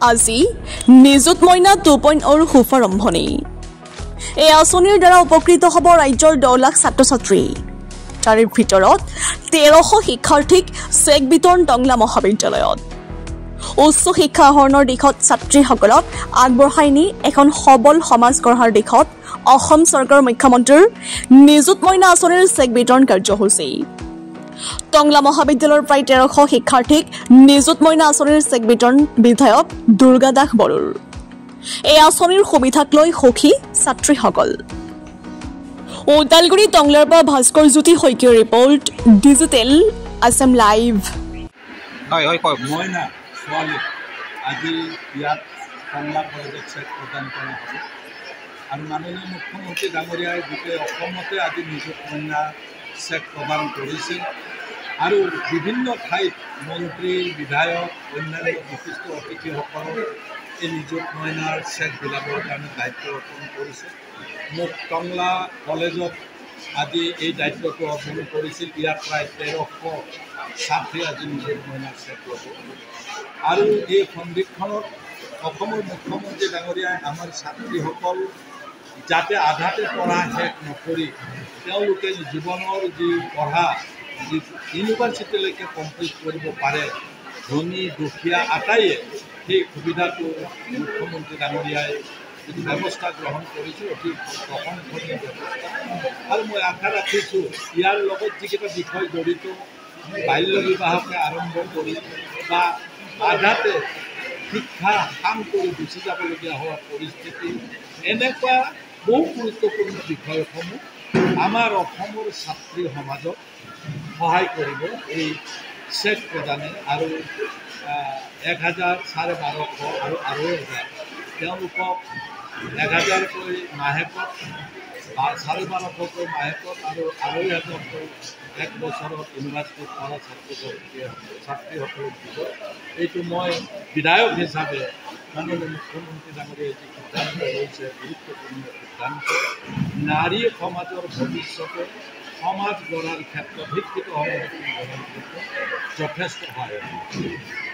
আজি নিযুত মইনা 2.0 শুভাৰম্ভণি। এই আঁচনিৰ দ্বাৰা উপকৃত হ'ব ৰাজ্যৰ 10 লাখ ছাত্ৰ ছাত্ৰী। তাৰে ভিতৰত 1300 শিক্ষাৰ্থীক চেক বিতৰণ টংলা মহাবিদ্যালয়ত। উচ্চ শিক্ষা আহৰণৰ দিশত ছাত্ৰীসকলক আগবঢ়াই নি এখন সবল সমাজ গঢ়াৰ দিশত অসম চৰকাৰৰ মুখ্যমন্ত্ৰীৰ নিযুত মইনা আঁচনিৰ চেক বিতৰণ কাৰ্যসূচী। টংলা মহাবিদ্যালয়ৰ প্ৰায় 1300 শিক্ষাৰ্থীক নিযুত মইনা আঁচনিৰ চেক বিতৰণ বিধায়ক দুৰ্গা দাস বড়োৰ। এই আঁচনিৰ সুবিধাক লৈ সুখী ছাত্ৰীসকল। ওদালগুৰি টংলাৰ পৰা ভাস্কৰ জ্যোতি শইকীয়াৰ ৰিপৰ্ট, ডিজিটেল আছাম লাইভ। মইনা ছোৱালী আজি ইয়াত টংলা কলেজত চেক প্ৰদান কৰা হ'ব আৰু মাননীয় মুখ্যমন্ত্ৰী ডাঙৰীয়াই গোটেই অসমতে আজি নিযুত মইনা চেক প্ৰদান কৰিছে আৰু বিভিন্ন ঠাইত মন্ত্ৰী বিধায়ক অন্যান্য বিশিষ্ট অতিথিসকলক এই নিযুত মইনাৰ চেক বিলাবৰ কাৰণে দায়িত্ব অৰ্পণ কৰিছে। মোক টংলা কলেজত আজি এই দায়িত্বটো অৰ্পণ কৰিছিল। ইয়াত প্ৰায় 1300 ছাত্ৰী আজি নিযুত মইনাৰ চেক ল'ব আৰু এই সন্ধিক্ষণত অসমৰ মুখ্যমন্ত্ৰী ডাঙৰীয়াই আমাৰ ছাত্ৰীসকল যাতে আধাতে পঢ়া শেষ নকৰি তেওঁলোকে জীৱনৰ যি পঢ়া যি ইউনিভাৰ্চিটিলৈকে কমপ্লিট কৰিব পাৰে, ধনী দুখীয়া আটাইয়ে সেই সুবিধাটো মুখ্যমন্ত্ৰী ডাঙৰীয়াই যিটো ব্যৱস্থা গ্ৰহণ কৰিছোঁ অতি প্ৰশংসনীয় ব্যৱস্থা। আৰু মই আশা ৰাখিছোঁ ইয়াৰ লগত যিকেইটা বিষয় জড়িত, বাল্য বিবাহকে আৰম্ভ কৰি বা আধাতে শিক্ষা কাম কৰি গুচি যাবলগীয়া হোৱা পৰিস্থিতি, এনেকুৱা বহু গুৰুত্বপূৰ্ণ বিষয়সমূহ আমাৰ অসমৰ ছাত্ৰী সমাজক সহায় কৰিব এই চেক প্ৰদানে। আৰু 1000, 1250 আৰু 1000 তেওঁলোকক 1000কৈ মাহেকত বা 1250কৈ মাহেকত আৰু 2500কৈ এক বছৰত ইউনিভাৰ্চিটিত পঢ়া ছাত্ৰীসকলক দিব। এইটো মই বিধায়ক হিচাপে মাননীয় মুখ্যমন্ত্ৰী ডাঙৰীয়াই যি সিদ্ধান্ত লৈছে, গুৰুত্বপূৰ্ণ সিদ্ধান্ত, নাৰী সমাজৰ ভৱিষ্যতে সমাজ গঢ়াৰ ক্ষেত্ৰত, শিক্ষিত সমাজ গঢ়াৰ ক্ষেত্ৰত যথেষ্ট সহায়।